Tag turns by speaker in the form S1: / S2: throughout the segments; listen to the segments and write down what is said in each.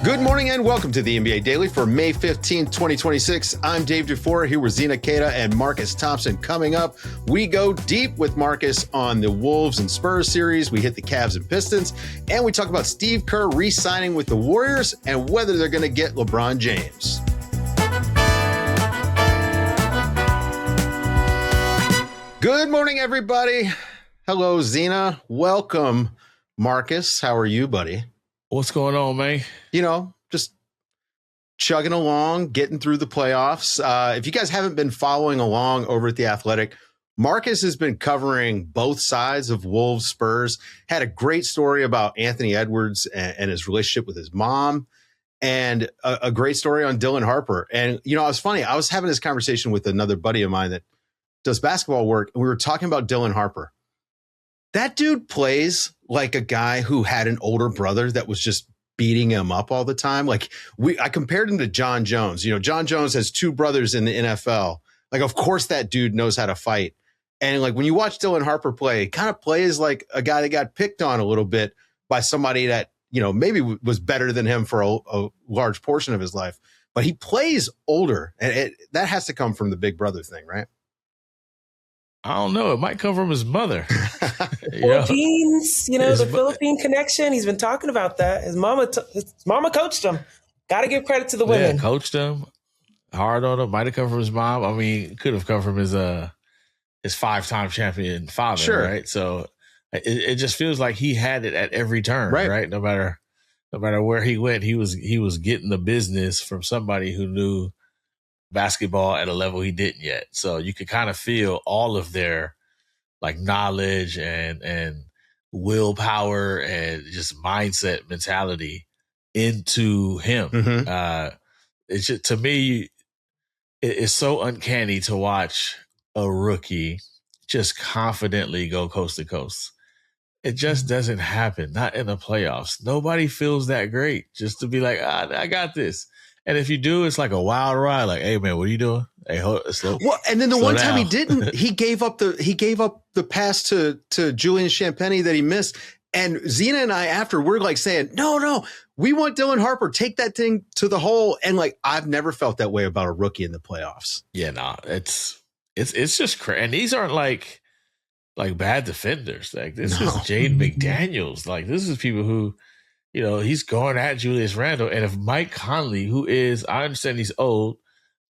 S1: Good morning and welcome to the NBA Daily for May 15, 2026. I'm Dave DuFour here with Zena Keita and Marcus Thompson. Coming up, we go deep with Marcus on the Wolves and Spurs series. We hit the Cavs and Pistons, and we talk about Steve Kerr re-signing with the Warriors and whether they're going to get LeBron James. Good morning, everybody. Hello, Zena. Welcome, Marcus. How are you, buddy?
S2: What's going on, man?
S1: You know, just chugging along, getting through the playoffs. If you guys haven't been following along over at The Athletic, Marcus has been covering both sides of Wolves Spurs. Had a great story about Anthony Edwards and his relationship with his mom, and a great story on Dylan Harper. And, you know, it was funny. I was having this conversation with another buddy of mine that does basketball work, and we were talking about Dylan Harper. That dude plays like a guy who had an older brother that was just beating him up all the time. Like I compared him to John Jones. You know, John Jones has two brothers in the NFL. Like, of course, that dude knows how to fight. And like when you watch Dylan Harper play, it kind of plays like a guy that got picked on a little bit by somebody that, you know, maybe was better than him for a large portion of his life. But he plays older, and that has to come from the big brother thing, right?
S2: I don't know. It might come from his mother.
S3: Philippines, the Philippine connection. He's been talking about that. His mama coached him. Got to give credit to the women.
S2: Yeah, coached him hard on him. Might have come from his mom. I mean, could have come from his 5-time champion father, sure. Right? So it just feels like he had it at every turn, right? No matter where he went, he was getting the business from somebody who knew basketball at a level he didn't yet. So you could kind of feel all of their like knowledge and willpower and just mindset mentality into him. Mm-hmm. It's just, to me, it's so uncanny to watch a rookie just confidently go coast to coast. It just doesn't happen. Not in the playoffs. Nobody feels that great just to be like, I got this. And if you do, it's like a wild ride. Like, hey man, what are you doing? Hey, slow.
S1: Well, and then the one time he didn't, he gave up the pass to Julian Champagnie that he missed. And Zena and I, after, we're like saying, no, we want Dylan Harper, take that thing to the hole. And like, I've never felt that way about a rookie in the playoffs.
S2: Yeah, no, it's just crazy. And these aren't like bad defenders. Like this is Jade McDaniels. Like this is people who, you know, he's going at Julius Randle. And if Mike Conley, who is, I understand he's old,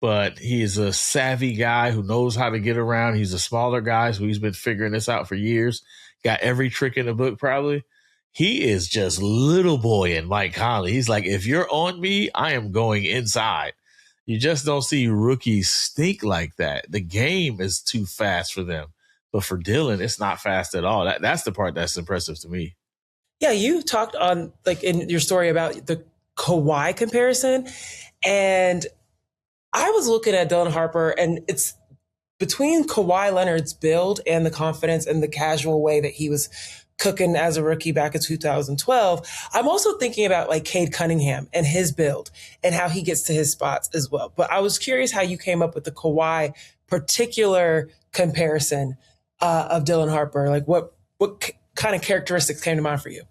S2: but he is a savvy guy who knows how to get around. He's a smaller guy, so he's been figuring this out for years. Got every trick in the book, probably. He is just little boy in Mike Conley. He's like, if you're on me, I am going inside. You just don't see rookies stink like that. The game is too fast for them. But for Dylan, it's not fast at all. That's the part that's impressive to me.
S3: Yeah, you talked on like in your story about the Kawhi comparison, and I was looking at Dylan Harper, and it's between Kawhi Leonard's build and the confidence and the casual way that he was cooking as a rookie back in 2012. I'm also thinking about like Cade Cunningham and his build and how he gets to his spots as well. But I was curious how you came up with the Kawhi particular comparison of Dylan Harper. Like what kind of characteristics came to mind for you?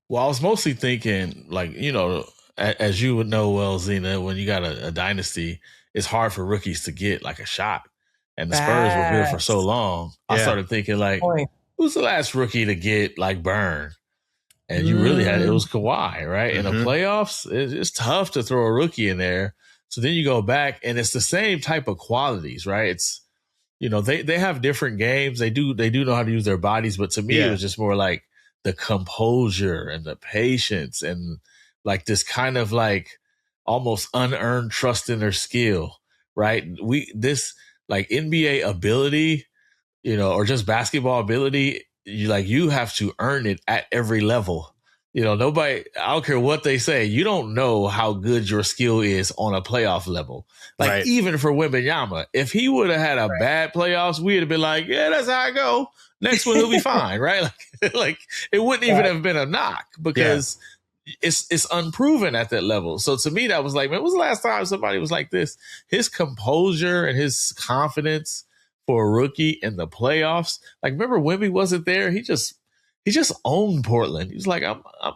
S2: Well, I was mostly thinking, like, you know, as you would know well, Zena, when you got a dynasty, it's hard for rookies to get like a shot. And the Spurs were good for so long. Yeah. I started thinking like, who's the last rookie to get like burned? And you really had, it was Kawhi, right? Mm-hmm. In the playoffs, it's tough to throw a rookie in there. So then you go back and it's the same type of qualities, right? It's, you know, they have different games. They do know how to use their bodies. But to me, it was just more like the composure and the patience and like this kind of like almost unearned trust in their skill, right? This like NBA ability, you know, or just basketball ability, you have to earn it at every level. You know, nobody, I don't care what they say, you don't know how good your skill is on a playoff level. Like even for Wembanyama, if he would have had a bad playoffs, we'd have been like, yeah, that's how I go. Next one, he'll be fine, right? Like it wouldn't even have been a knock because it's unproven at that level. So to me, that was like, man, when was the last time somebody was like this? His composure and his confidence for a rookie in the playoffs. Like, remember Wemby wasn't there? He just owned Portland. He's like,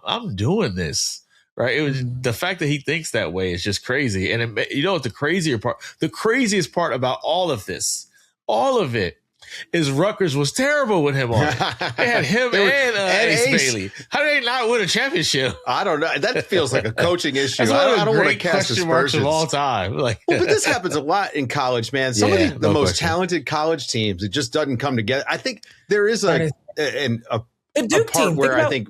S2: I'm doing this, right? It was the fact that he thinks that way is just crazy. And you know what the craziest part about all of it is Rutgers was terrible with him on it. They had him and Ace Bailey. How did they not win a championship?
S1: I don't know. That feels like a coaching issue.
S2: I don't want to cast aspersions
S1: of
S2: all time. Like,
S1: well, but this happens a lot in college, man. Some of the most talented college teams, it just doesn't come together. I think there is a part where I think,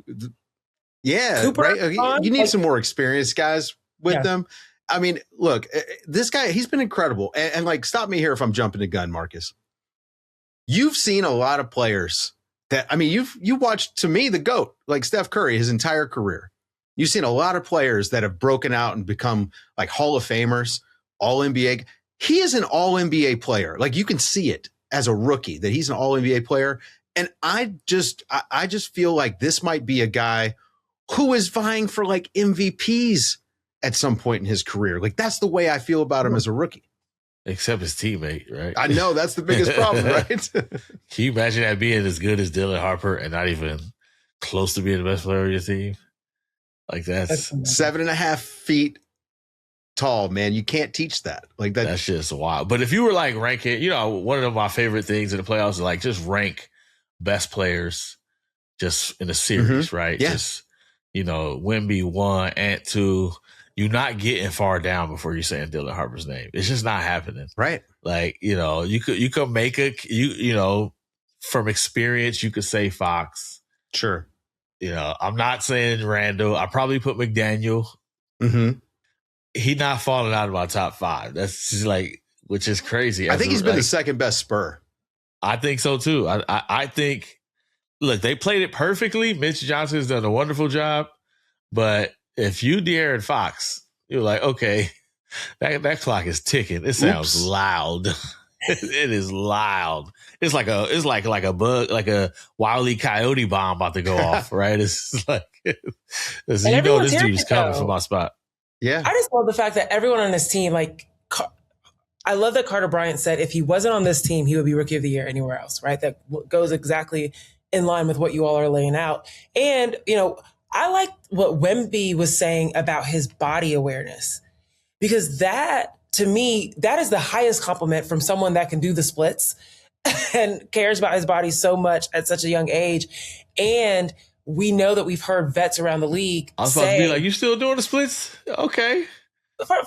S3: Cooper,
S1: right? You need some more experienced guys with them. I mean, look, this guy, he's been incredible. And like, stop me here if I'm jumping the gun, Marcus. You've seen a lot of players that, I mean, you watched, to me, the GOAT, like Steph Curry, his entire career. You've seen a lot of players that have broken out and become like Hall of Famers, all NBA. He is an all NBA player. Like, you can see it as a rookie that he's an all NBA player. And I just feel like this might be a guy who is vying for like MVPs at some point in his career. Like, that's the way I feel about him as a rookie.
S2: Except his teammate, right?
S1: I know, that's the biggest problem, right?
S2: Can you imagine that being as good as Dylan Harper and not even close to being the best player of your team? Like, that's
S1: 7.5 feet tall, man. You can't teach that. Like,
S2: that's just wild. But if you were like ranking, you know, one of my favorite things in the playoffs is like just rank best players just in a series, right?
S1: Yeah.
S2: Just, you know, Wemby 1, Ant 2. You're not getting far down before you're saying Dylan Harper's name. It's just not happening.
S1: Right.
S2: Like, you know, you could make you know, from experience, you could say Fox.
S1: Sure.
S2: You know, I'm not saying Randall. I probably put McDaniel.
S1: Mm-hmm.
S2: He not falling out of my top 5. That's just like, which is crazy.
S1: I think he's been the second best Spur.
S2: I think so too. I think, look, they played it perfectly. Mitch Johnson has done a wonderful job, but if you De'Aaron Fox, you're like, okay, that clock is ticking. It sounds loud. It is loud. It's like a bug, like a Wile E. Coyote bomb about to go off, right? It's like, you know, this dude is coming for my spot.
S1: Yeah.
S3: I just love the fact that everyone on this team, like, I love that Carter Bryant said if he wasn't on this team, he would be Rookie of the Year anywhere else, right? That goes exactly in line with what you all are laying out. And, you know, I like what Wemby was saying about his body awareness, because that, to me, that is the highest compliment from someone that can do the splits and cares about his body so much at such a young age. And we know that we've heard vets around the league
S2: I was about to be like, you still doing the splits? Okay.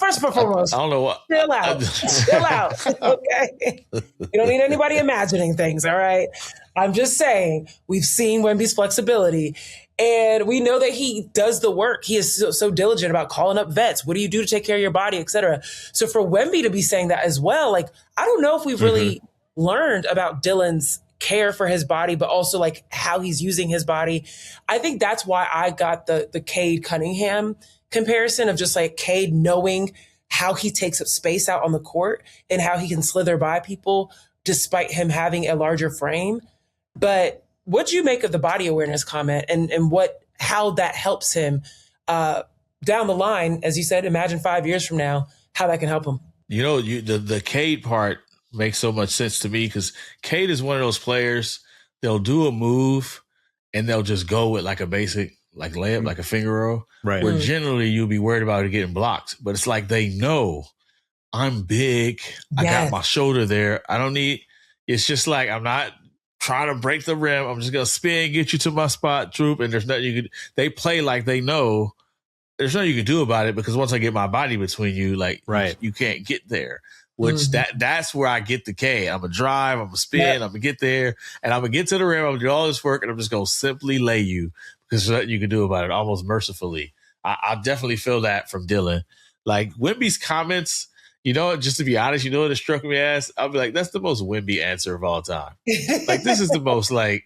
S3: First and foremost,
S2: I don't know what.
S3: Chill out. Chill out. Okay. You don't need anybody imagining things, all right? I'm just saying, we've seen Wemby's flexibility, and we know that he does the work. He is so diligent about calling up vets. What do you do to take care of your body, et cetera? So for Wemby to be saying that as well, like, I don't know if we've really learned about Dylan's care for his body, but also like how he's using his body. I think that's why I got the Cade Cunningham comparison of just like Cade knowing how he takes up space out on the court and how he can slither by people despite him having a larger frame. But what do you make of the body awareness comment and how that helps him down the line? As you said, imagine 5 years from now, how that can help him. You
S2: know, the Cade part makes so much sense to me because Cade is one of those players, they'll do a move and they'll just go with like a basic like layup, like a finger roll, right? Where generally you'll be worried about it getting blocked, but it's like they know I'm big. I got my shoulder there. I don't need. It's just like I'm not trying to break the rim. I'm just gonna spin, get you to my spot, troop, and there's nothing you could. They play like they know there's nothing you can do about it because once I get my body between you, like you can't get there. Which that's where I get the K. I'm gonna drive, I'm gonna spin, I'm gonna get there, and I'm gonna get to the rim. I'm gonna do all this work, and I'm just gonna simply lay you. Because there's nothing you can do about it, almost mercifully. I definitely feel that from Dylan. Like Wemby's comments, you know, just to be honest, you know what it struck me as? I'll be like, that's the most Wemby answer of all time. Like, this is the most like,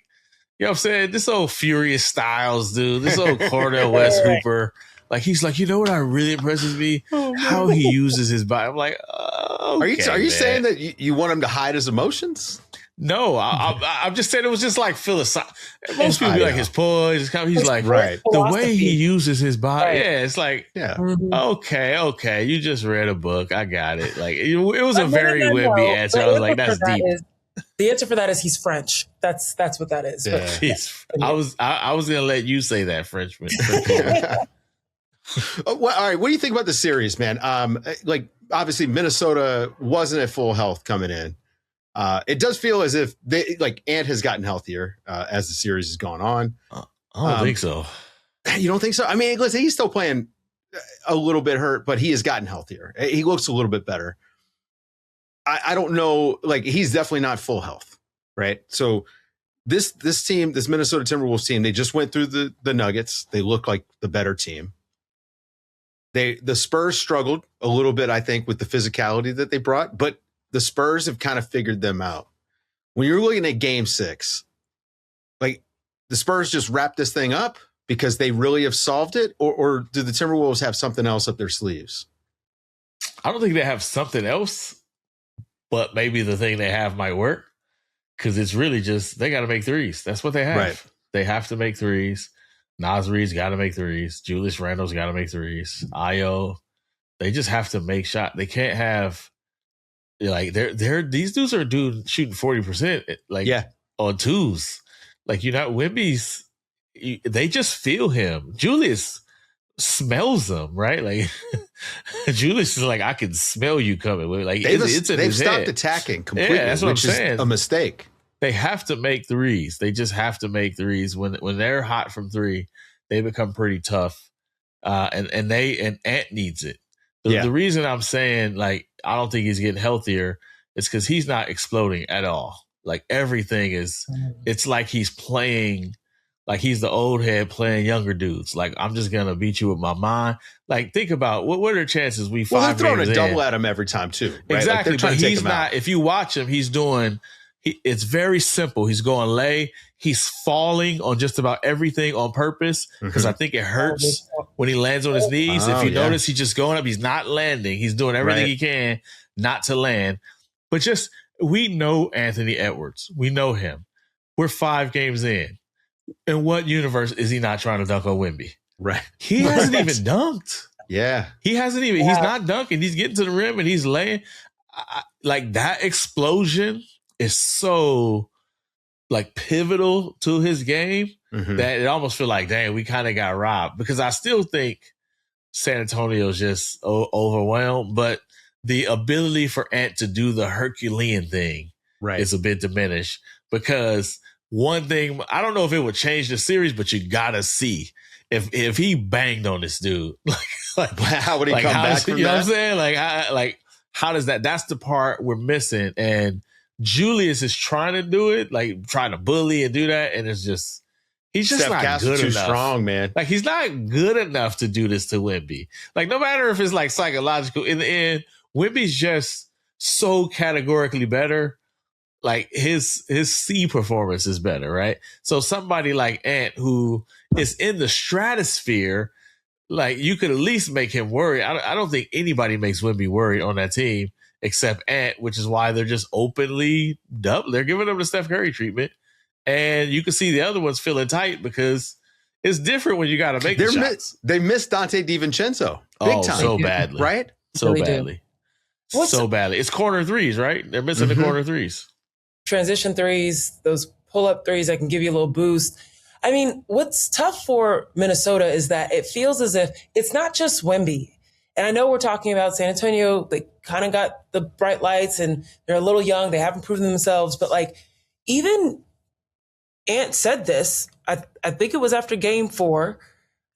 S2: you know what I'm saying? This old Furious Styles dude, this old Cordell West Hooper. Like, he's like, you know what really impresses me? How he uses his body. I'm like, okay,
S1: Are you saying that you want him to hide his emotions?
S2: No, I'm just saying it was just like philosophical. Most people be like his poise. He's like, the way he uses his body. Yeah, it's like, okay, you just read a book. I got it. Like, it was a very Wemby answer. I was like, that's deep.
S3: The answer for that is he's French. That's what that is.
S2: Yeah. I was gonna let you say that, Frenchman.
S1: Well, all right. What do you think about the series, man? Like obviously Minnesota wasn't at full health coming in. It does feel as if Ant has gotten healthier as the series has gone on.
S2: I don't think so.
S1: You don't think so? I mean, listen, he's still playing a little bit hurt, but he has gotten healthier. He looks a little bit better. I don't know. Like, he's definitely not full health, right? So this team, this Minnesota Timberwolves team, they just went through the Nuggets. They look like the better team. The Spurs struggled a little bit, I think, with the physicality that they brought, but the Spurs have kind of figured them out. When you're looking at Game 6, like, the Spurs just wrap this thing up because they really have solved it, or do the Timberwolves have something else up their sleeves?
S2: I don't think they have something else, but maybe the thing they have might work, because it's really just they got to make threes. That's what they have.
S1: Right.
S2: They have to make threes. Nas Reed's got to make threes. Julius Randle's got to make threes. Io, they just have to make shots. They can't have these dudes are shooting 40% on twos. Like, Wemby's. They just feel him. Julius smells them, right? Like Julius is like, I can smell you coming. Like
S1: they've stopped attacking completely.
S2: Yeah, that's what I'm saying.
S1: A mistake.
S2: They have to make threes. They just have to make threes. When they're hot from three, they become pretty tough. And Ant needs it. The reason I'm saying, like, I don't think he's getting healthier is because he's not exploding at all. Like, everything is, it's like he's playing, like he's the old head playing younger dudes. Like, I'm just going to beat you with my mind. Like, think about what are the chances we find.
S1: Well, they're throwing a double at him every time too. Right?
S2: Exactly.
S1: Like,
S2: but he's not, if you watch him, he's doing, it's very simple. He's going lay. He's falling on just about everything on purpose, because I think it hurts when he lands on his knees. If you notice, he's just going up. He's not landing. He's doing everything he can not to land. But just, we know Anthony Edwards. We know him. We're 5 games in. In what universe is he not trying to dunk on Wemby?
S1: Right.
S2: He hasn't even dunked.
S1: Yeah.
S2: He hasn't even, he's not dunking. He's getting to the rim and he's laying. Like, that explosion is so, like, pivotal to his game that it almost feel like, dang, we kind of got robbed. Because I still think San Antonio's just overwhelmed, but the ability for Ant to do the Herculean thing is a bit diminished. Because one thing, I don't know if it would change the series, but you gotta see if he banged on this dude, like
S1: how would he come back from that?
S2: You know what I'm saying? How does that? That's the part we're missing. And Julius is trying to do it, like trying to bully and do that, and it's just he's just not good
S1: too
S2: enough.
S1: Strong, man.
S2: Like, he's not good enough to do this to Wemby. Like, no matter if it's like psychological, in the end, Wemby's just so categorically better. Like, his C performance is better, right? So somebody like Ant, who is in the stratosphere, like, you could at least make him worry. I don't think anybody makes Wemby worried on that team except Ant, which is why they're just openly double. They're giving him the Steph Curry treatment. And you can see the other ones feeling tight because it's different when you got to make the shots.
S1: They missed Dante DiVincenzo big time.
S2: So badly.
S1: Right?
S2: So really badly. So badly. It's corner threes, right? They're missing the corner threes.
S3: Transition threes, those pull-up threes that can give you a little boost. I mean, what's tough for Minnesota is that it feels as if it's not just Wemby. And I know we're talking about San Antonio. They kind of got the bright lights and they're a little young. They haven't proven themselves. But, like, even Ant said this, I think it was after Game 4,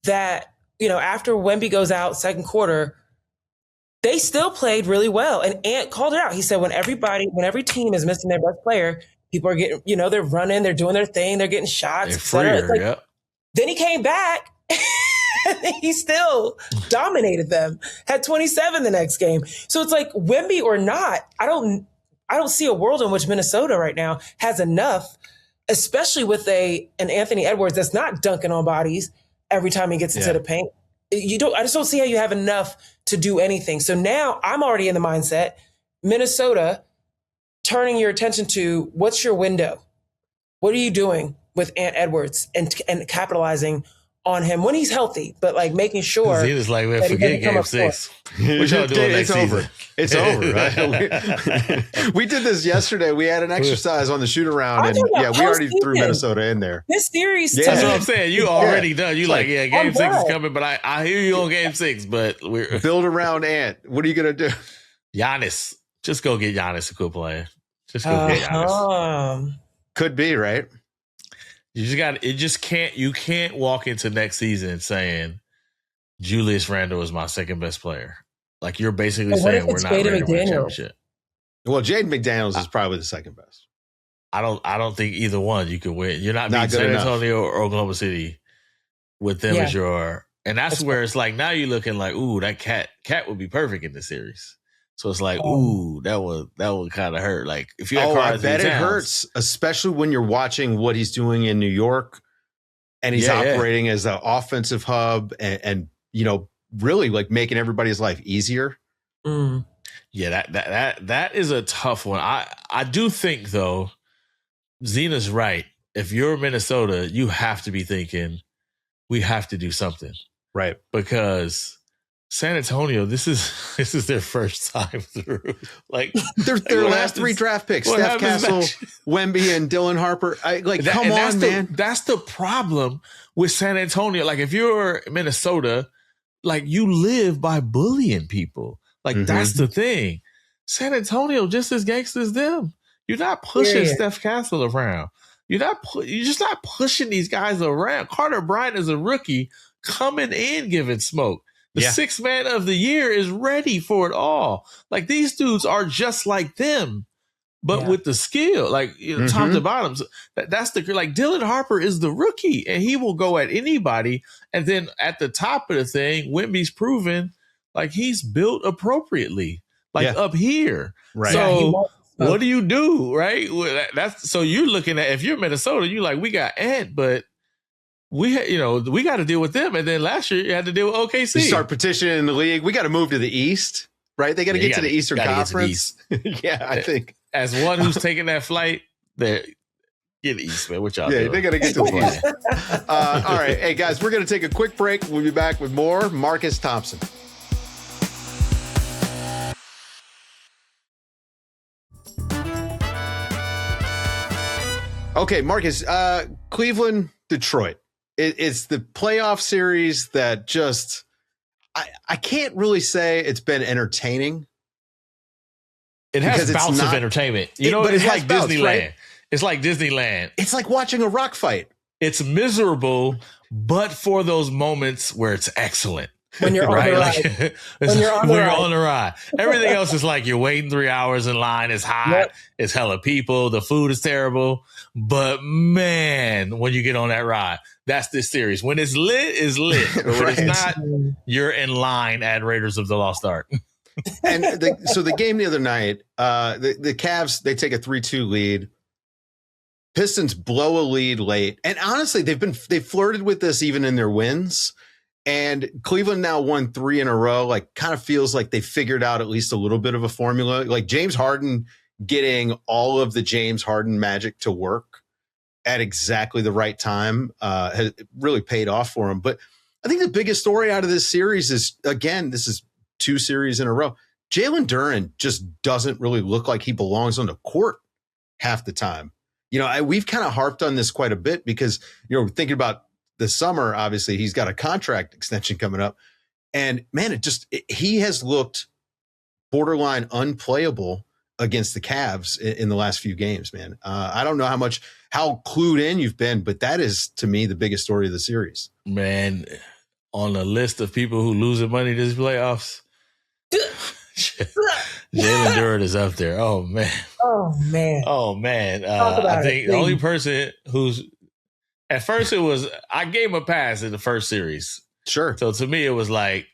S3: that, after Wemby goes out second quarter, they still played really well. And Ant called it out. He said, when every team is missing their best player, people are getting, they're running, they're doing their thing, they're getting shots, etc. Then he came back and he still dominated them, had 27 the next game. So it's like, Wemby or not, I don't see a world in which Minnesota right now has enough, especially with an Anthony Edwards that's not dunking on bodies every time he gets into the paint. I just don't see how you have enough to do anything. So now I'm already in the mindset, Minnesota, turning your attention to what's your window? What are you doing with Ant Edwards and capitalizing on him when he's healthy, but like making sure.
S2: Zena's like, man, forget game 6. What y'all doing next season?
S1: It's over, right? We did this yesterday. We had an exercise on the shoot around, and we already threw Minnesota in there.
S3: This series,
S2: that's what I'm saying. You already done. You like, game 6 is coming, but I hear you on game 6. But we're
S1: build around Ant. What are you gonna do?
S2: Giannis, just go get Giannis a quit playing. Just go get Giannis.
S1: Could be right.
S2: You can't walk into next season saying Julius Randle is my second best player. Like you're basically saying we're not ready to win a championship.
S1: Well, Jaden McDaniels is probably the second best.
S2: I don't think either one you could win. You're not beating San Antonio or Oklahoma City with them as your, and that's where it's like now you're looking like, ooh, that cat would be perfect in this series. So it's like, ooh, that would kind of hurt. Like if you had
S1: I bet it hurts, especially when you're watching what he's doing in New York, and he's operating as an offensive hub, and really like making everybody's life easier.
S3: Mm.
S2: Yeah, that is a tough one. I do think though, Zena's right. If you're Minnesota, you have to be thinking we have to do something,
S1: right?
S2: Because San Antonio, this is their first time through. Like
S1: their last 3 draft picks: Steph Castle, Wemby, and Dylan Harper. Come on, man.
S2: That's the problem with San Antonio. Like if you're Minnesota, like you live by bullying people. Like that's the thing. San Antonio just as gangster as them. You're not pushing Steph Castle around. You're just not pushing these guys around. Carter Bryant is a rookie coming in giving smoke. The 6th man of the year is ready for it all. Like these dudes are just like them, but with the skill, like top to bottom. That's like Dylan Harper is the rookie, and he will go at anybody. And then at the top of the thing, Wemby's proven like he's built appropriately, like up here.
S1: Right.
S2: So what do you do? Right. That's so you're looking at if you're Minnesota, you like we got Ant, but. We got to deal with them. And then last year you had to deal with OKC.
S1: You start petitioning the league. We got to move to the East, right? They got to get to the Eastern Conference. I think.
S2: As one who's taking that flight, get East, man. What y'all doing?
S1: They got to get to the East. All right. Hey, guys, we're going to take a quick break. We'll be back with more Marcus Thompson. Okay, Marcus, Cleveland, Detroit. It's the playoff series that just I can't really say it's been entertaining.
S2: It has bouts of entertainment. But it's like Disneyland. Right? It's like Disneyland.
S1: It's like watching a rock fight.
S2: It's miserable, but for those moments where it's excellent.
S3: When you're on the ride.
S2: When you're on the ride. Everything else is like you're waiting 3 hours in line. It's hot. It's hella people. The food is terrible. But man, when you get on that ride, that's this series. When it's lit, it's lit. But when it's not, you're in line at Raiders of the Lost Ark.
S1: And so the game the other night, the Cavs, they take a 3-2 lead. Pistons blow a lead late. And honestly, they've flirted with this even in their wins. And Cleveland now won 3 in a row. Like, kind of feels like they figured out at least a little bit of a formula. Like James Harden getting all of the James Harden magic to work at exactly the right time has really paid off for him. But I think the biggest story out of this series is, again, this is 2 series in a row. Jalen Duren just doesn't really look like he belongs on the court half the time. We've kind of harped on this quite a bit because, thinking about the summer, obviously he's got a contract extension coming up, and man, he has looked borderline unplayable against the Cavs in the last few games, man. I don't know how clued in you've been, but that is to me the biggest story of the series.
S2: Man, on the list of people who losing money this playoffs, Jalen Duren is up there. Oh man. I think the only person who's at first I gave him a pass in the first series.
S1: Sure.
S2: So to me, it was like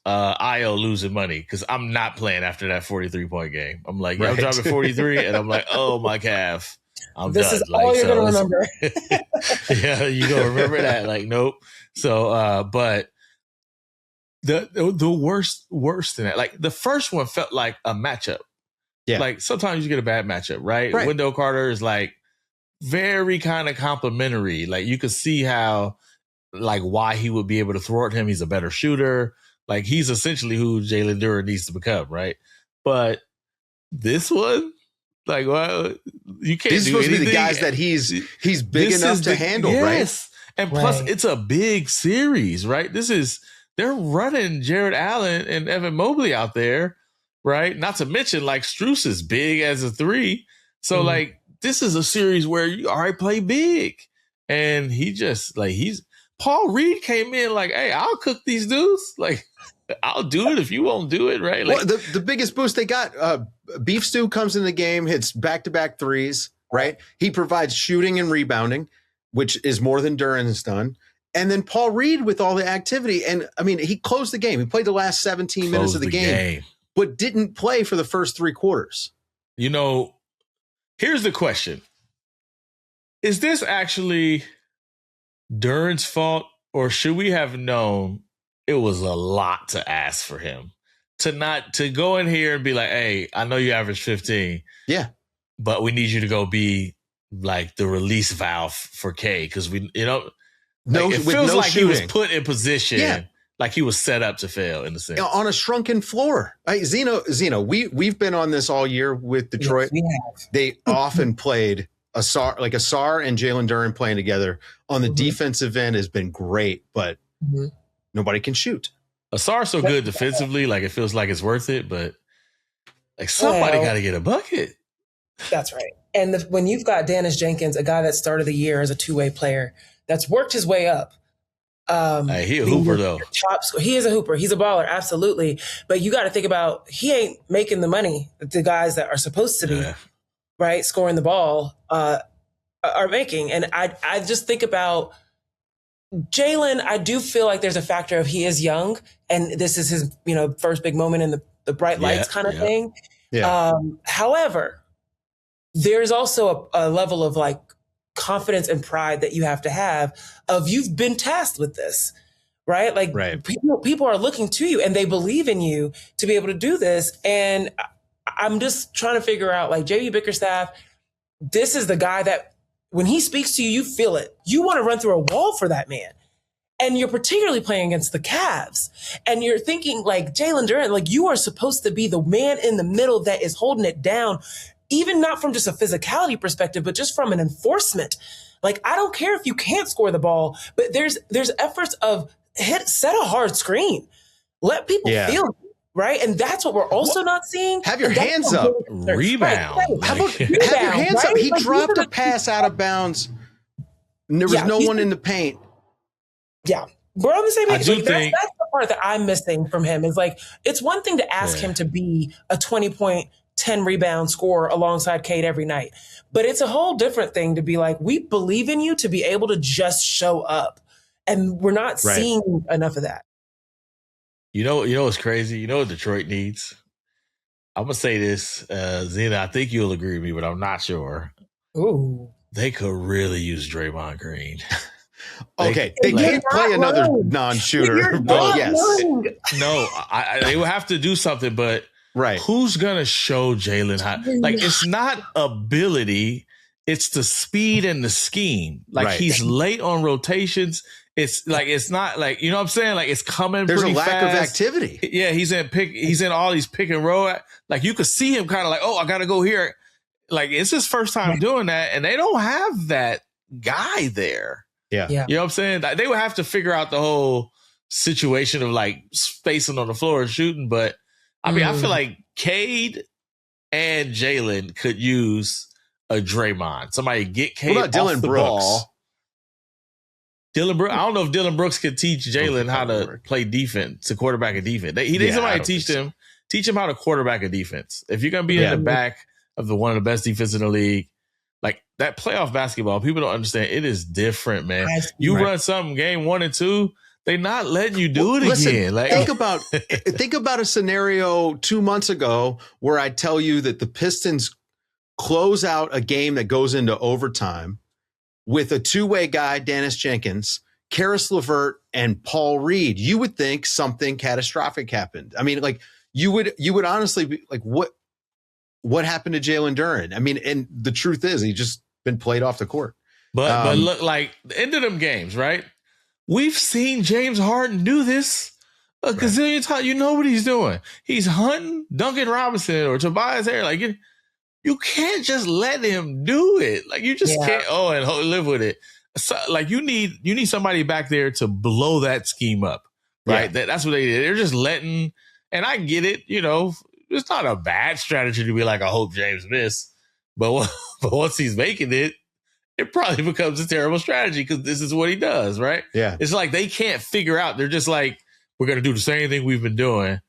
S2: Io losing money because I'm not playing after that 43-point game. I'm like, I'm dropping 43, and I'm like, oh my calf,
S3: this
S2: done.
S3: Is all you're gonna remember.
S2: Yeah, you gonna remember that? Like, nope. So, but the worst than that, like the first one felt like a matchup. Yeah. Like sometimes you get a bad matchup, right? Wendell Carter is like very kind of complimentary. Like you could see how like why he would be able to thwart him. He's a better shooter. Like he's essentially who Jalen Duren needs to become, right? But this one, like, well, you can't.
S1: These are supposed to be the guys that he's big enough to handle, right?
S2: And plus, it's a big series, right? They're running Jared Allen and Evan Mobley out there, right? Not to mention, like, Strus is big as a 3. So, like, this is a series where you already play big. And he just, like, Paul Reed came in like, hey, I'll cook these dudes. Like, I'll do it if you won't do it, right? Like,
S1: well, the biggest boost they got, Beef Stew comes in the game, hits back-to-back threes, right? He provides shooting and rebounding, which is more than Duren has done. And then Paul Reed with all the activity. And, I mean, he closed the game. He played the last 17 minutes of the game, but didn't play for the first 3 quarters.
S2: You know, here's the question. Is this actually Duren's fault, or should we have known it was a lot to ask for him to go in here and be like, hey, I know you average 15.
S1: Yeah.
S2: But we need you to go be like the release valve for K, because it feels like
S1: shooting.
S2: He was put in position, like he was set up to fail in the sense.
S1: On a shrunken floor. Zena, we've been on this all year with Detroit.
S3: Yes, we have.
S1: They often played Asar and Jalen Duren playing together on the defensive end has been great, but nobody can shoot.
S2: Asar's so good defensively, like it feels like it's worth it, but like somebody got to get a bucket.
S3: That's right. And when you've got Dennis Jenkins, a guy that started the year as a 2-way player, that's worked his way up.
S2: He a hooper though.
S3: He is a hooper. He's a baller, absolutely. But you got to think about, he ain't making the money that the guys that are supposed to be, right, scoring the ball are making. And I just think about Jalen. I do feel like there's a factor of he is young, and this is his first big moment in the bright lights kind of thing. Yeah. However, there's also a level of like confidence and pride that you have to have of you've been tasked with this, right? Like people are looking to you and they believe in you to be able to do this. And I'm just trying to figure out, like, JB Bickerstaff, this is the guy that when he speaks to you, you feel it. You want to run through a wall for that man. And you're particularly playing against the Cavs. And you're thinking like Jalen Duren, like you are supposed to be the man in the middle that is holding it down, even not from just a physicality perspective, but just from an enforcement. Like, I don't care if you can't score the ball, but there's efforts of set a hard screen. Let people feel it, right? And that's what we're also not seeing.
S1: Have your hands up.
S2: Rebound.
S1: Right. How about have your hands up? He dropped a pass out of bounds. And there was no one in the paint.
S3: Yeah. We're on the same page.
S2: That's
S3: the part that I'm missing from him is like, it's one thing to ask him to be a 20-point, 10 rebound scorer alongside Cade every night. But it's a whole different thing to be like, we believe in you to be able to just show up. And we're not seeing enough of that.
S2: You know what's crazy? You know what Detroit needs? I'm going to say this, Zena, I think you'll agree with me, but I'm not sure.
S3: Ooh.
S2: They could really use Draymond Green.
S1: Okay, they can't play another non-shooter, but yes.
S2: No, they will have to do something, but who's going to show Jalen how? Like, it's not ability, it's the speed and the scheme. Like, he's late on rotations. It's like, it's not like, you know what I'm saying? Like, it's coming
S1: There's
S2: pretty
S1: a lack
S2: fast.
S1: of activity.
S2: Yeah, he's in all these pick and roll. Like, you could see him kind of like, oh, I got to go here. Like, it's his first time doing that, and they don't have that guy there.
S1: Yeah.
S2: You know what I'm saying? Like, they would have to figure out the whole situation of like spacing on the floor and shooting. But I mean, I feel like Cade and Jalen could use a Draymond. Somebody get Cade off
S1: Dylan
S2: the
S1: Brooks?
S2: ball. Dylan Brooks. I don't know if Dylan Brooks could teach Jalen how to play defense, to quarterback a defense. He needs somebody to teach him how to quarterback a defense. If you're gonna be in the back of one of the best defenses in the league, like that playoff basketball, people don't understand. It is different, man. You run something game 1 and 2, they're not letting you do it again. Like, think about a scenario
S1: 2 months ago where I tell you that the Pistons close out a game that goes into overtime with a 2-way guy, Dennis Jenkins, Karis LeVert, and Paul Reed. You would think something catastrophic happened. I mean, like you would honestly be like, what happened to Jalen Duren? I mean, and the truth is, he just been played off the court.
S2: But look, like the end of them games, right? We've seen James Harden do this a gazillion times. You know what he's doing. He's hunting Duncan Robinson or Tobias Harris. Like, you can't just let him do it. Like, you just can't. Oh, and live with it. So, like, you need somebody back there to blow that scheme up, right? Yeah. That's what they did. They're just letting. And I get it. You know, it's not a bad strategy to be like, I hope James miss. But once he's making it, it probably becomes a terrible strategy because this is what he does, right?
S1: Yeah.
S2: It's like they can't figure out. They're just like, we're going to do the same thing we've been doing.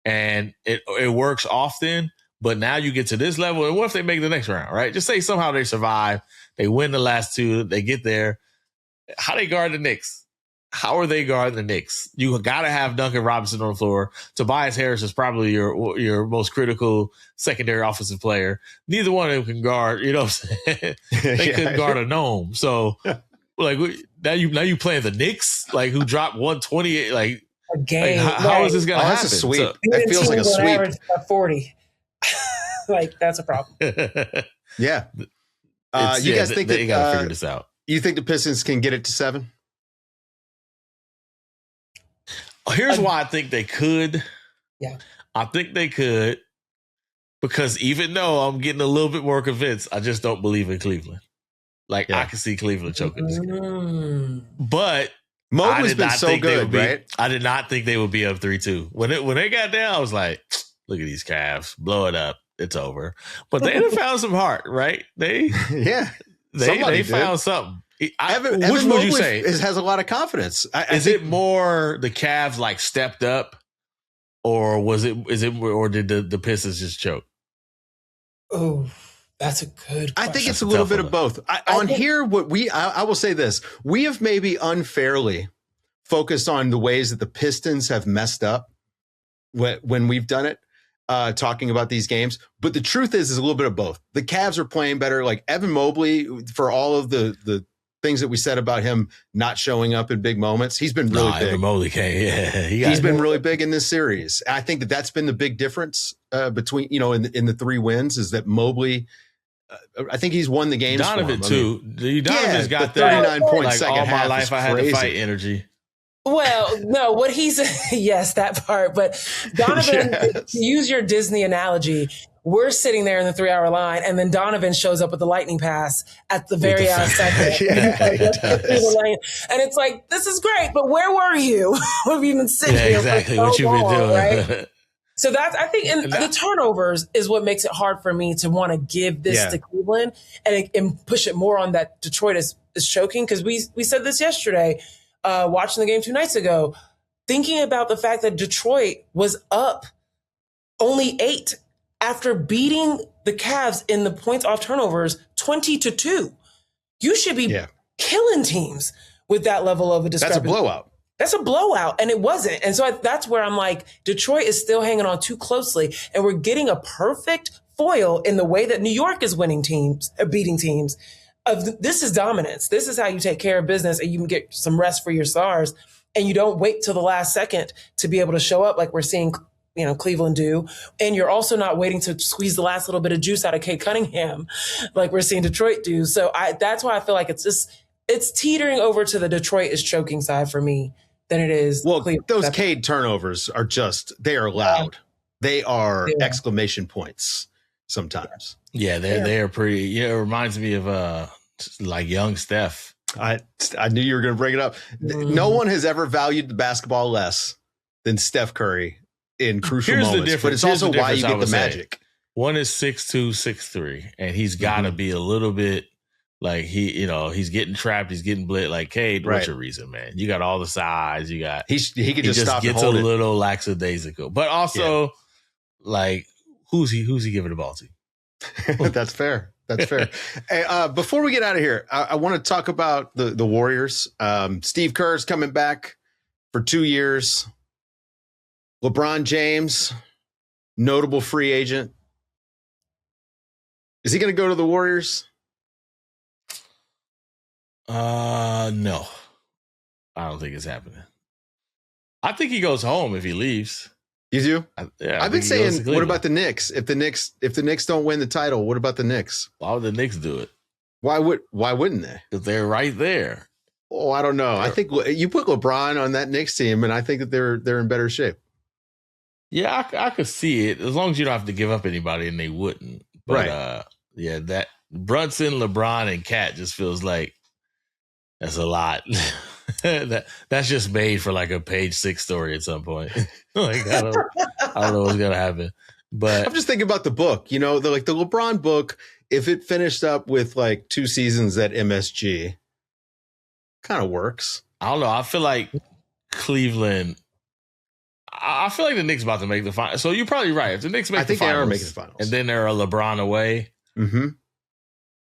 S2: And it works often. But now you get to this level. And what if they make the next round, right? Just say somehow they survive. They win the last two. They get there. How they guard the Knicks? How are they guarding the Knicks? You got to have Duncan Robinson on the floor. Tobias Harris is probably your most critical secondary offensive player. Neither one of them can guard. You know what I'm saying? They couldn't guard a gnome. So, like, now you playing the Knicks, like, who dropped 128, like
S3: a game.
S2: Like, how is this going to happen?
S1: That's a sweep. So, that feels like a sweep.
S3: 40. Like, that's a problem.
S1: Yeah. You guys think
S2: they got to figure this out?
S1: You think the Pistons can get it to 7?
S2: Here's why I think they could.
S3: Yeah.
S2: I think they could because even though I'm getting a little bit more convinced, I just don't believe in Cleveland. Like, I can see Cleveland choking this game. But
S1: Mobley's been so good, right?
S2: I did not think they would be up 3-2. When they got down, I was like, look at these Cavs. Blow it up. It's over. But they found some heart, right? They found something.
S1: Evan
S2: which
S1: Mobley
S2: would you say
S1: has a lot of confidence?
S2: Is it more the Cavs like stepped up, or or did the Pistons just choke?
S3: Oh, that's a good question.
S1: I think it's a little bit of both. I will say this: we have maybe unfairly focused on the ways that the Pistons have messed up when we've done it. Talking about these games, but the truth is a little bit of both. The Cavs are playing better. Like Evan Mobley, for all of the things that we said about him not showing up in big moments, he's been really big.
S2: Evan Mobley he's
S1: been really big in this series. I think that's been the big difference between in the 3 wins is that Mobley. I think he's won the games.
S2: Donovan too. Donovan's got
S1: 39 points.
S2: Like
S1: second
S2: all my
S1: half
S2: life, I had to fight energy.
S3: Well, no, what he's yes, that part. But Donovan, to use your Disney analogy, we're sitting there in the 3-hour line, and then Donovan shows up with the lightning pass at the very last second. And it's like, this is great, but where were you? We've been sitting here
S2: exactly
S3: for so
S2: what you've been doing.
S3: Right? So that's, I think, and the turnovers is what makes it hard for me to want to give this to Cleveland and push it more on that Detroit is choking, because we said this yesterday. Watching the game 2 nights ago, thinking about the fact that Detroit was up only 8 after beating the Cavs in the points off turnovers 20-2. You should be killing teams with that level of a discrepancy.
S1: That's a blowout.
S3: That's a blowout, and it wasn't. And so that's where I'm like, Detroit is still hanging on too closely, and we're getting a perfect foil in the way that New York is beating teams. This is dominance. This is how you take care of business, and you can get some rest for your stars, and you don't wait till the last second to be able to show up like we're seeing, Cleveland do. And you're also not waiting to squeeze the last little bit of juice out of Kate Cunningham like we're seeing Detroit do. So that's why I feel like it's teetering over to the Detroit is choking side for me than it is.
S1: Well,
S3: Cleveland.
S1: those Cade turnovers are they are loud. They are exclamation points sometimes.
S2: Yeah, they're pretty. It reminds me of like young Steph.
S1: I knew you were going to bring it up. No one has ever valued the basketball less than Steph Curry in crucial moments. But it's also why you get the magic.
S2: One is 6'2", 6'3", and he's got to be a little bit like he's getting trapped, he's getting blitzed. Like, Cade, what's your reason, man? You got all the size, you got. He
S1: could just stop
S2: gets
S1: and hold
S2: a little lackadaisical, but also like who's he giving the ball to?
S1: That's fair. That's fair. Hey, before we get out of here, I want to talk about the Warriors. Steve Kerr's coming back for 2 years. LeBron James, notable free agent. Is he going to go to the Warriors?
S2: No. I don't think it's happening. I think he goes home if he leaves.
S1: You do?
S2: Yeah.
S1: I've been saying, what about the Knicks? If the Knicks don't win the title, what about the Knicks?
S2: Why would the Knicks do it?
S1: Why wouldn't they?
S2: Because they're right there.
S1: Oh, I don't know. I think you put LeBron on that Knicks team, and I think that they're in better shape.
S2: Yeah, I could see it as long as you don't have to give up anybody, and they wouldn't. But,
S1: right.
S2: Yeah, that Brunson, LeBron, and Cat just feels like that's a lot. That's just made for like a page 6 story at some point. Like I don't know what's gonna happen. But
S1: I'm just thinking about the book. The LeBron book. If it finished up with like 2 seasons at MSG, kind of works.
S2: I don't know. I feel like Cleveland. I feel like the Knicks about to make the final. So you're probably right. If the Knicks make the finals, they are making the finals, and then they're a LeBron away.
S1: Mm-hmm.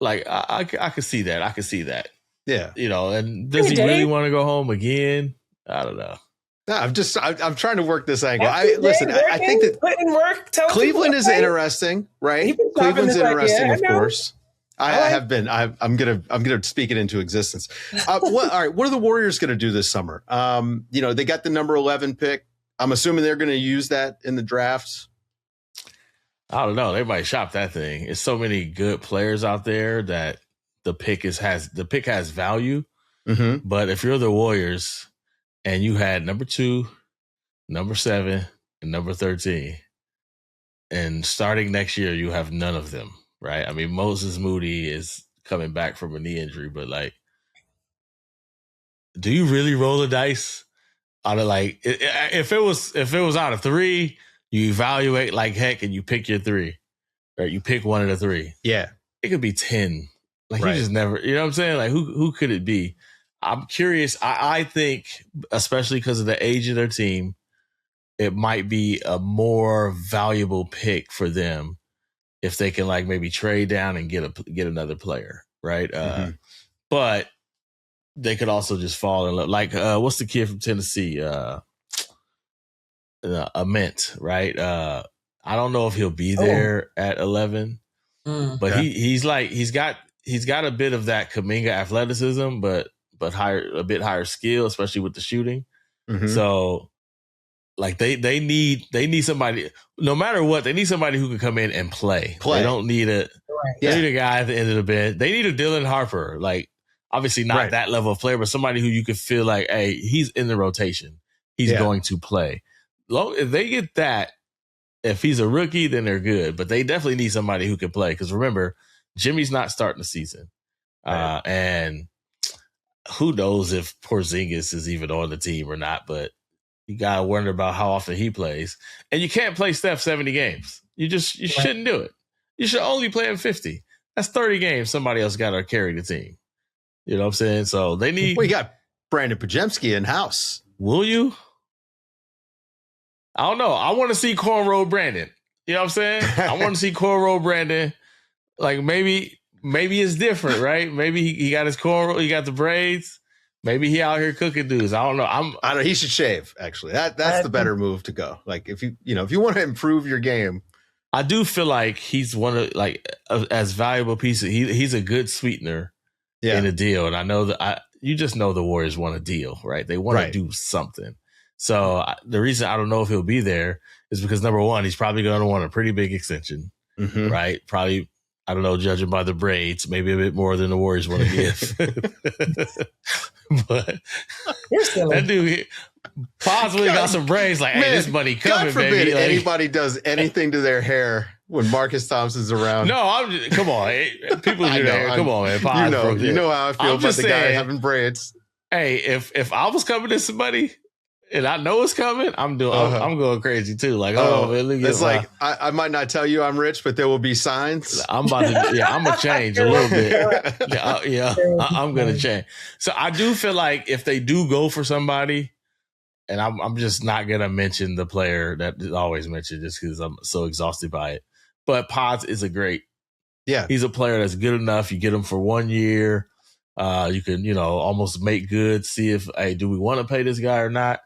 S2: Like I could see that. I could see that.
S1: Yeah.
S2: And does he really want to go home again? I don't know.
S1: No, I'm trying to work this angle. I think that Cleveland is interesting, right? Cleveland's interesting, of course. I'm gonna speak it into existence. All right, what are the Warriors gonna do this summer? They got the number 11 pick. I'm assuming they're gonna use that in the drafts.
S2: I don't know. They might shop that thing. It's so many good players out there that the pick has value.
S1: Mm-hmm.
S2: But if you're the Warriors and you had number 2, number 7, and number 13, and starting next year you have none of them, right? I mean, Moses Moody is coming back from a knee injury, but like, do you really roll the dice out of like if it was out of 3? You evaluate like heck and you pick your 3, or you pick one of the 3.
S1: Yeah.
S2: It could be 10. Like
S1: right.
S2: You just never, you know what I'm saying? Like who could it be? I'm curious. I think, especially because of the age of their team, it might be a more valuable pick for them if they can like maybe trade down and get another player, right?
S1: Mm-hmm.
S2: But they could also just fall in love. Like what's the kid from Tennessee? Ament, right? I don't know if he'll be there at 11, but he's got a bit of that Kuminga athleticism, but a bit higher skill, especially with the shooting.
S1: Mm-hmm.
S2: So like they need somebody, no matter what, they need somebody who can come in and play. They don't need they need a guy at the end of the bench. They need a Dylan Harper, like obviously not that level of player, but somebody who you could feel like, hey, he's in the rotation. He's going to play. If they get that, if he's a rookie, then they're good. But they definitely need somebody who can play. Because remember, Jimmy's not starting the season. Right. And who knows if Porzingis is even on the team or not. But you got to wonder about how often he plays. And you can't play Steph 70 games. You shouldn't do it. You should only play him 50. That's 30 games. Somebody else got to carry the team. You know what I'm saying? So they need...
S1: Well, you got Brandon Podziemski in-house.
S2: Will you? I don't know. I want to see Cornrow Brandon. You know what I'm saying? I want to see Cornrow Brandon. Like maybe it's different, right? Maybe he got his cornrow, he got the braids. Maybe he out here cooking dudes. I don't know. I don't know.
S1: He should shave. Actually, that's the better move to go. Like if you want to improve your game,
S2: I do feel like he's one of as valuable pieces. He's a good sweetener in a deal, and I know that you just know the Warriors want a deal, right? They want to do something. So the reason I don't know if he'll be there is because number one, he's probably going to want a pretty big extension, right? Probably, I don't know, judging by the braids, maybe a bit more than the Warriors want to give. But that dude possibly got some braids. Like, hey, this money coming,
S1: God forbid
S2: baby. Like,
S1: anybody does anything to their hair when Marcus Thompson's around.
S2: No, come on, people do their hair. Come on, man.
S1: You know how I feel about the guy having braids.
S2: Hey, if I was coming to somebody and I know it's coming, I'm going crazy too. Like, man,
S1: it's like I might not tell you I'm rich, but there will be signs.
S2: I'm gonna change a little bit. I'm gonna change. So I do feel like if they do go for somebody, and I'm just not gonna mention the player that is always mentioned just because I'm so exhausted by it. But Pods is he's a player that's good enough. You get him for 1 year. You can, almost make good, see if, hey, do we want to pay this guy or not?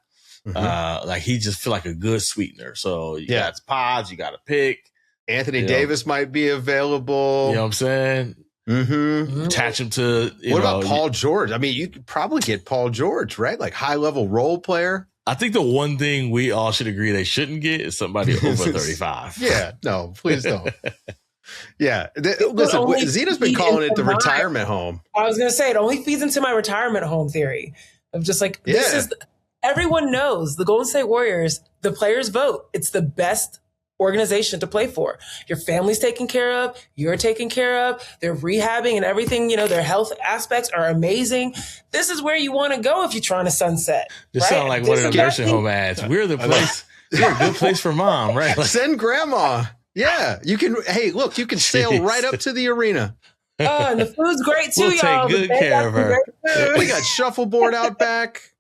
S2: Like he just feel like a good sweetener. So you got Pods, you got a pick.
S1: Anthony Davis might be available.
S2: You know what I'm saying? Attach him to.
S1: What about Paul George? I mean, you could probably get Paul George, right? Like high level role player.
S2: I think the one thing we all should agree they shouldn't get is somebody over 35.
S1: Yeah, no, please don't. Yeah. Listen, Zena's been calling it the retirement home.
S3: I was going to say, it only feeds into my retirement home theory of just like, this is, everyone knows the Golden State Warriors, the players vote. It's the best organization to play for. Your family's taken care of. You're taken care of. They're rehabbing and everything. You know, their health aspects are amazing. This is where you want to go if you're trying to sunset.
S2: This sounds like one of the nursing home ads. We're the place. We're a good place for mom, right? Like,
S1: send grandma. Yeah, you can. Hey, look, you can sail right up to the arena.
S3: And the food's great too,
S2: we'll
S3: y'all.
S2: Take good care of her.
S1: We got shuffleboard out back.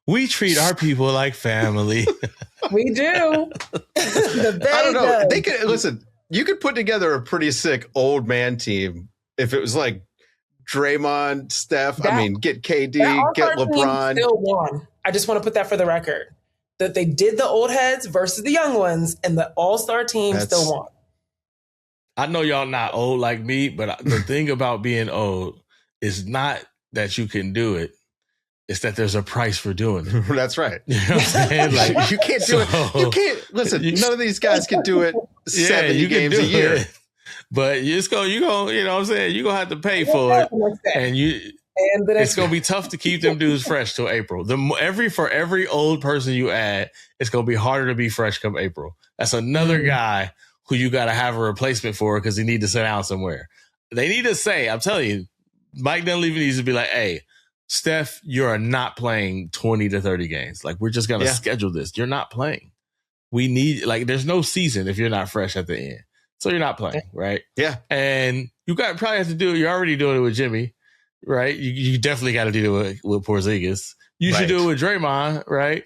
S2: We treat our people like family.
S3: We do.
S1: I don't know. They could listen. You could put together a pretty sick old man team if it was like Draymond, Steph. Get KD, get LeBron.
S3: Still won. I just want to put that for the record. That they did the old heads versus the young ones, and the all-star team still won.
S2: I know y'all not old like me, but the thing about being old is not that you can do it. It's that there's a price for doing it.
S1: That's right.
S2: You know what I'm saying? Like,
S1: you can't do it. You can't. Listen, none of these guys can do it 70 games a year.
S2: It, but you know what I'm saying? You're going to have to pay for it. And it's going to be tough to keep them dudes fresh till April. For every old person you add, it's going to be harder to be fresh come April. That's another guy who you got to have a replacement for because he need to sit down somewhere. They need to say, I'm telling you, Mike Dunleavy needs to be like, hey, Steph, you're not playing 20 to 30 games. Like, we're just going to schedule this. You're not playing. We need, there's no season if you're not fresh at the end. So you're not playing, right?
S1: Yeah.
S2: And you probably have to do it. You're already doing it with Jimmy, right? You definitely got to do it with Porzingis. You should do it with Draymond, right?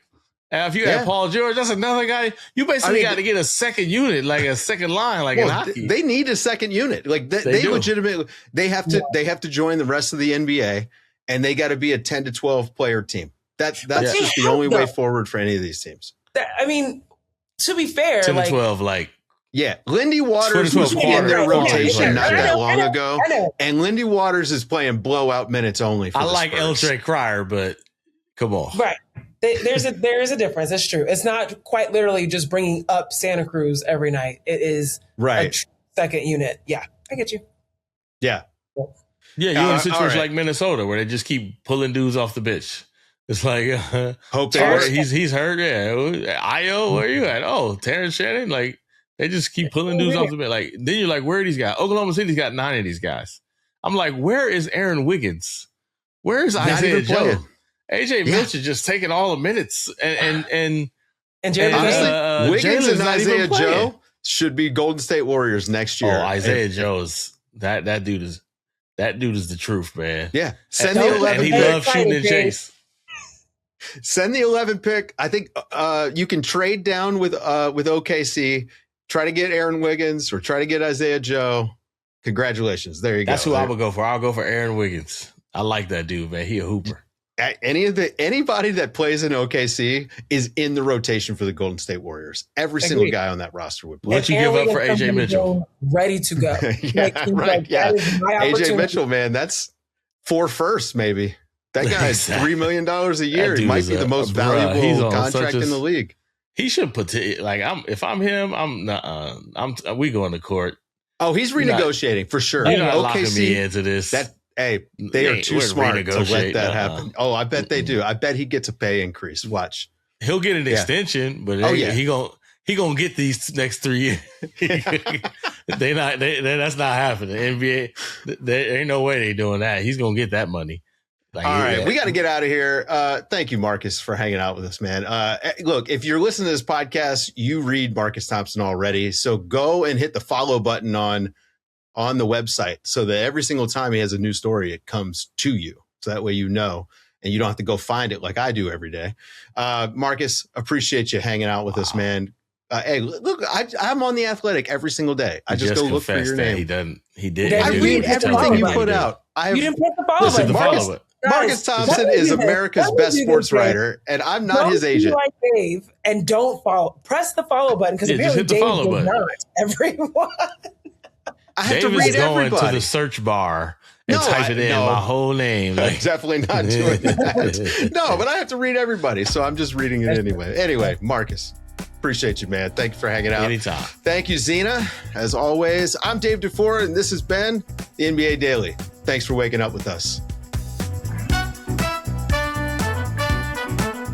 S2: And if you have Paul George, that's another guy. You basically got to get a second unit, like a second line, like in hockey.
S1: They need a second unit. Like they legitimately, they have to join the rest of the NBA. And they got to be a 10 to 12 player team. That's just the only way forward for any of these teams.
S3: To be fair,
S2: 10 to 12,
S1: Lindy Waters was in their rotation not that long ago, and Lindy Waters is playing blowout minutes only. For
S2: I like LJ Cryer, but come on,
S3: right? There is a difference. That's true. It's not quite literally just bringing up Santa Cruz every night. It is a second unit. Yeah, I get you.
S1: Yeah.
S2: Yeah, you're in a situation like Minnesota where they just keep pulling dudes off the bench. It's like,
S1: hope
S2: he's hurt. Yeah, Io, where you at? Oh, Terrence Shannon. Like, they just keep pulling dudes off the bench. Like, then you're like, where are these guys? Oklahoma City's got 9 of these guys. I'm like, where is Aaron Wiggins? Where is Isaiah Joe? AJ Mitch is just taking all the minutes, and
S1: honestly, Wiggins and Isaiah Joe should be Golden State Warriors next year.
S2: Oh, Isaiah Joe's that dude is. That dude is the truth, man.
S1: Yeah. Send the 11
S2: and he loves shooting and chase.
S1: Send the 11 pick. I think you can trade down with OKC, try to get Aaron Wiggins or try to get Isaiah Joe. Congratulations. There you go.
S2: That's who I would go for. I'll go for Aaron Wiggins. I like that dude, man. He a hooper.
S1: Anybody that plays in OKC is in the rotation for the Golden State Warriors. Every single guy on that roster would play.
S2: What you give up for AJ Mitchell?
S3: Ready to go.
S1: AJ Mitchell, man, that's 4 firsts maybe. That guy is $3 million a year. He might be the most valuable contract in the league.
S2: He should put if I'm him, we going to court.
S1: Oh, he's renegotiating for sure.
S2: You're not locking me into this.
S1: They are too smart to let that happen. Oh, I bet they do. I bet he gets a pay increase. Watch.
S2: He'll get an extension, but he gonna get these next 3 years. That's not happening. NBA, there ain't no way they doing that. He's gonna get that money.
S1: All right, we got to get out of here. Thank you, Marcus, for hanging out with us, man. Look, if you're listening to this podcast, you read Marcus Thompson already, so go and hit the follow button on the website so that every single time he has a new story, it comes to you. So that way you know, and you don't have to go find it like I do every day. Marcus, appreciate you hanging out with us, man. Hey, look, I'm on The Athletic every single day. I just go look for your name.
S2: He did.
S1: I read everything you put out.
S3: You didn't press the follow button.
S1: Marcus Thompson is America's best sports writer, and I'm not his agent.
S3: Like Dave, and don't follow. Press the follow button because apparently Dave does not. Everyone.
S1: I have to read
S2: going
S1: everybody.
S2: To the search bar and typing in my whole name.
S1: I'm definitely not doing that. No, but I have to read everybody, so I'm just reading it anyway. Anyway, Marcus, Appreciate you, man. Thank you for hanging out.
S2: Anytime.
S1: Thank you, Zena. As always, I'm Dave DuFour, and this has been the NBA Daily. Thanks for waking up with us.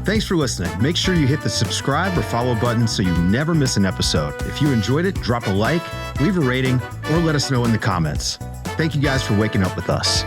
S1: Thanks for listening. Make sure you hit the subscribe or follow button so you never miss an episode. If you enjoyed it, drop a like, leave a rating, or let us know in the comments. Thank you guys for waking up with us.